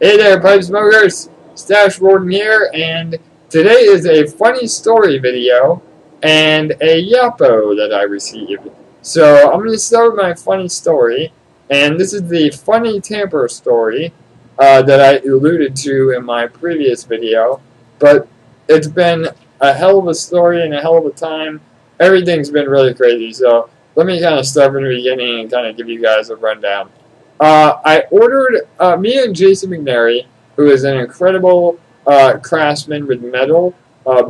Hey there, pipe smokers! StacheWarden here, and today is a funny story video and a YAPO that I received. So I'm going to start with my funny story, and this is the funny tamper story that I alluded to in my previous video, but it's been a hell of a story and a hell of a time. Everything's been really crazy, so let me kind of start from the beginning and kind of give you guys a rundown. I ordered, me and Jason McNary, who is an incredible craftsman with metal,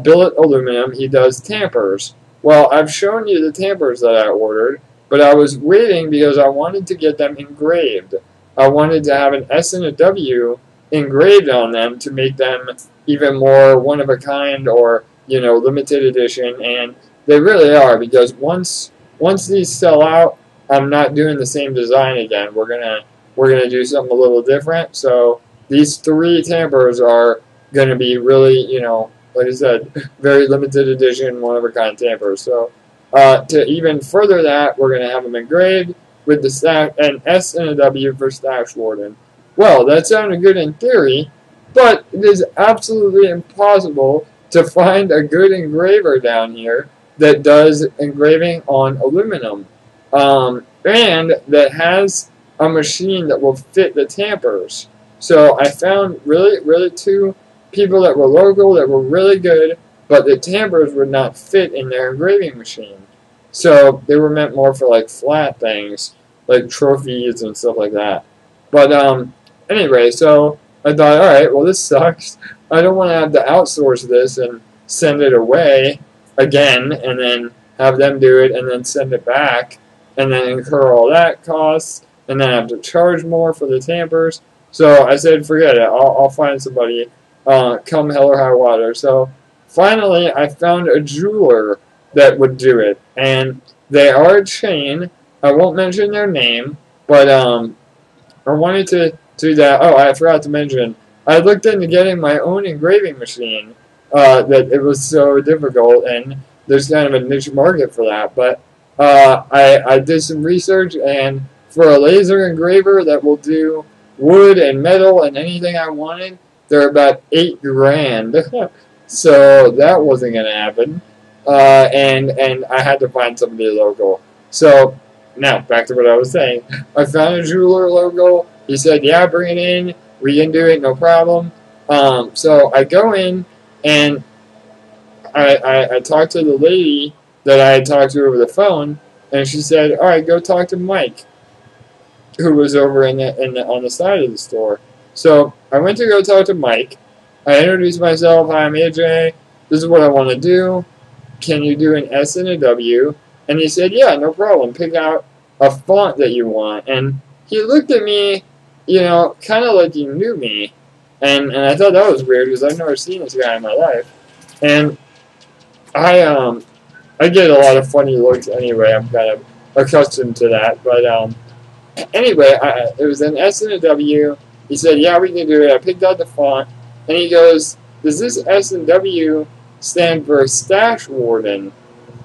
billet aluminum. He does tampers. Well, I've shown you the tampers that I ordered, but I was waiting because I wanted to get them engraved. I wanted to have an S and a W engraved on them to make them even more one-of-a-kind or, limited edition, and they really are, because once these sell out, I'm not doing the same design again. We're gonna do something a little different. So these 3 tampers are gonna be really, like I said, very limited edition, one-of-a-kind tampers. So to even further that, we're gonna have them engraved with an S and a W for StacheWarden. Well, that sounded good in theory, but it is absolutely impossible to find a good engraver down here that does engraving on aluminum. And that has a machine that will fit the tampers. So I found really 2 people that were local that were really good, but the tampers would not fit in their engraving machine. So they were meant more for like flat things, like trophies and stuff like that. But anyway, so I thought, alright, well this sucks. I don't want to have to outsource this and send it away again and then have them do it and then send it back and then incur all that costs, and then I have to charge more for the tampers. So I said, forget it. I'll find somebody, come hell or high water. So finally, I found a jeweler that would do it, and they are a chain. I won't mention their name, but I wanted to do that. Oh, I forgot to mention, I looked into getting my own engraving machine. That it was so difficult, and there's kind of a niche market for that, but I did some research, and for a laser engraver that will do wood and metal and anything I wanted, they're about $8 grand. So that wasn't going to happen. And I had to find somebody local. So now back to what I was saying. I found a jeweler local. He said, yeah, bring it in. We can do it, no problem. So I go in, and I talked to the lady that I had talked to over the phone, and she said, all right, go talk to Mike, who was over on the side of the store. So I went to go talk to Mike. I introduced myself. Hi, I'm AJ. This is what I want to do. Can you do an S and a W? And he said, yeah, no problem. Pick out a font that you want. And he looked at me, kind of like he knew me. And I thought that was weird because I've never seen this guy in my life. And I get a lot of funny looks anyway. I'm kind of accustomed to that. But anyway, it was an S and a W. He said, yeah, we can do it. I picked out the font. And he goes, does this S and W stand for StacheWarden?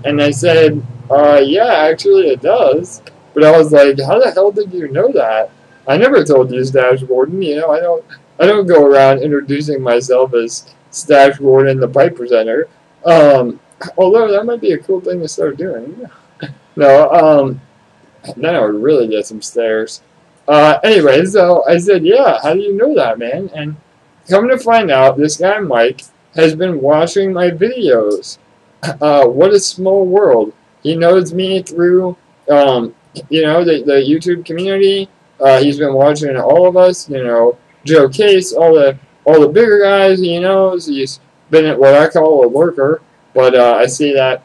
And I said, yeah, actually it does. But I was like, how the hell did you know that? I never told you StacheWarden. I don't go around introducing myself as StacheWarden, the pipe presenter. Although that might be a cool thing to start doing. No, then I would really get some stares. Anyway, so I said, yeah, how do you know that, man? And come to find out, this guy Mike has been watching my videos. What a small world. He knows me through, the YouTube community. He's been watching all of us, Joe Case, all the bigger guys he knows. He's been at what I call a lurker, but I see that,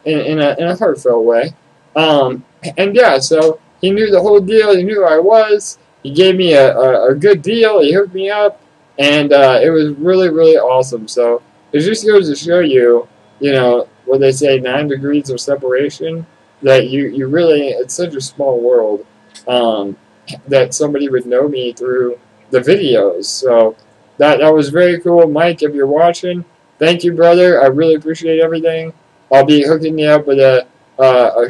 in a heartfelt way. And yeah, so he knew the whole deal. He knew who I was. He gave me a good deal. He hooked me up, and it was really awesome. So it just goes to show you, what they say, 9 degrees of separation. That you really, it's such a small world. That somebody would know me through the videos. So that was very cool. Mike, if you're watching, thank you, brother. I really appreciate everything. I'll be hooking you up with a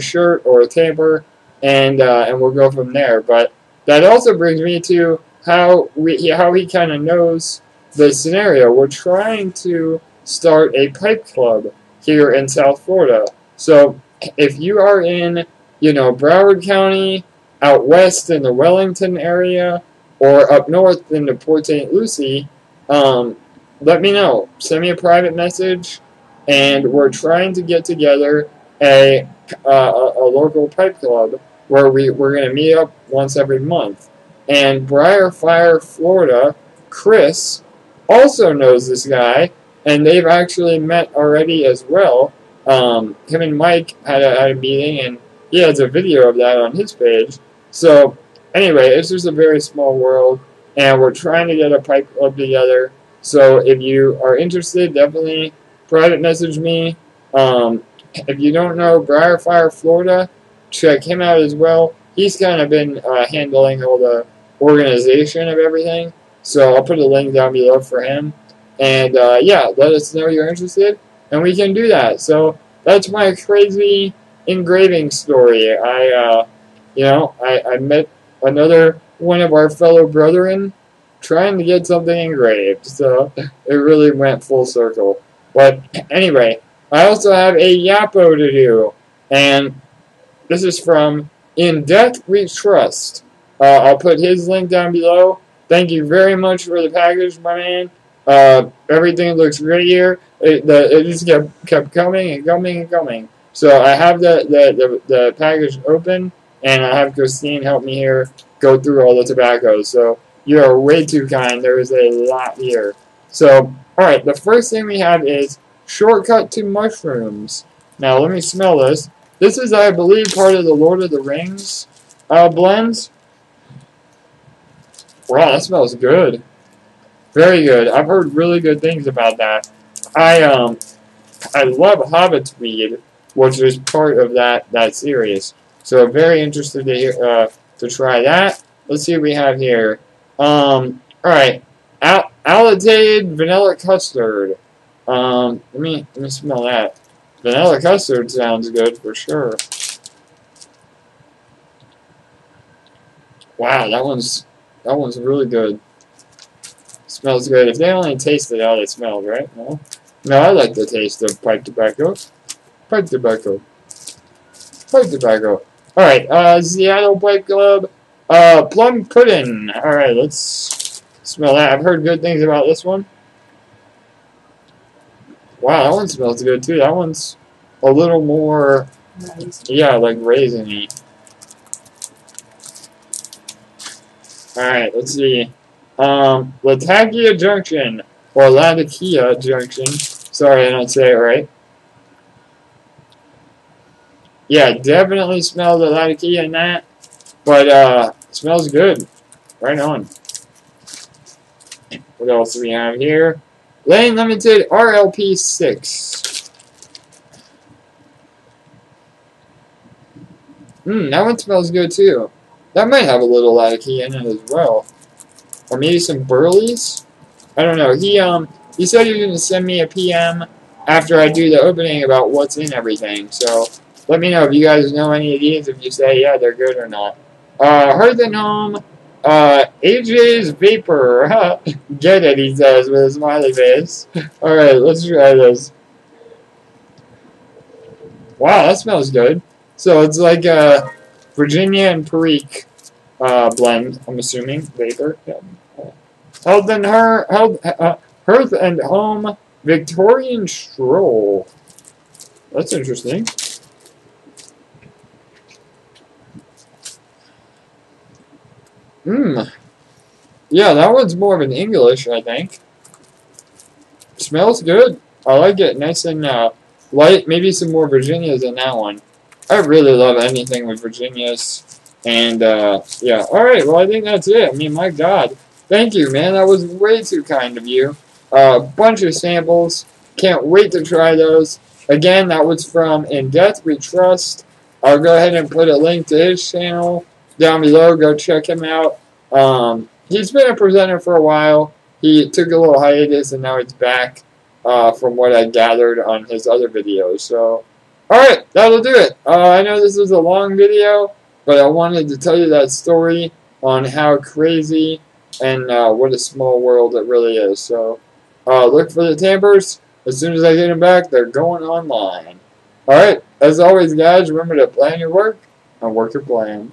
shirt or a tamper, and we'll go from there. But that also brings me to how he kind of knows the scenario. We're trying to start a pipe club here in South Florida. So if you are in, Broward County, out west in the Wellington area, or up north in the Port St. Lucie, let me know. Send me a private message, and we're trying to get together a local pipe club where we're going to meet up once every month. And Briarfire, Florida, Chris also knows this guy, and they've actually met already as well. Him and Mike had a meeting, and he has a video of that on his page. So, anyway, it's just a very small world, and we're trying to get a pipe club together. So, if you are interested, definitely private message me. If you don't know Briarfire, Florida, check him out as well. He's kind of been handling all the organization of everything. So I'll put a link down below for him. And yeah, let us know you're interested, and we can do that. So that's my crazy engraving story. I met another one of our fellow brethren trying to get something engraved. So it really went full circle. But anyway, I also have a YAPO to do, and this is from In Debt We Trust. I'll put his link down below. Thank you very much for the package, my man. Everything looks great here. It just kept coming and coming and coming. So I have the package open, and I have Christine help me here go through all the tobacco. So you are way too kind. There is a lot here. So, alright, the first thing we have is Shortcut to Mushrooms. Now, let me smell this. This is, I believe, part of the Lord of the Rings blends. Wow, that smells good. Very good. I've heard really good things about that. I love Hobbit's weed, which is part of that series. So very interested to hear, to try that. Let's see what we have here. Alright. Allidated vanilla custard. Let me smell that. Vanilla custard sounds good for sure. Wow, that one's really good. Smells good. If they only tasted how they smelled, right? No, I like the taste of pipe tobacco. Pipe tobacco. Pipe tobacco. Alright, Seattle Pipe Club. Plum pudding. Alright, let's smell that. I've heard good things about this one. Wow, that one smells good too. That one's a little more, yeah, like raisiny. Alright, let's see. Latakia Junction, or Latakia Junction. Sorry, I don't say it right. Yeah, definitely smell the Latakia in that. But, smells good. Right on. What else do we have here? Lane Limited RLP 6. That one smells good too. That might have a little Latakia in it as well. Or maybe some Burleys? I don't know. He said he was going to send me a PM after I do the opening about what's in everything. So, let me know if you guys know any of these, if you say, yeah, they're good or not. Hearth and Home, AJ's Vapor. Get it, he says, with a smiley face. Alright, let's try this. Wow, that smells good. So, it's like a Virginia and Perique blend, I'm assuming. Vapor. Yeah. Hearth and Home Victorian Stroll. That's interesting. Yeah, that one's more of an English, I think. Smells good. I like it. Nice and light. Maybe some more Virginias in that one. I really love anything with Virginias. And, yeah. Alright, well, I think that's it. I mean, my God. Thank you, man. That was way too kind of you. A bunch of samples. Can't wait to try those. Again, that was from In Debt We Trust. I'll go ahead and put a link to his channel down below. Go check him out. He's been a presenter for a while. He took a little hiatus, and now he's back, from what I gathered on his other videos. So, alright, that'll do it. I know this is a long video, but I wanted to tell you that story on how crazy and what a small world it really is. So look for the tampers. As soon as I get them back, they're going online. Alright, as always, guys, remember to plan your work and work your plan.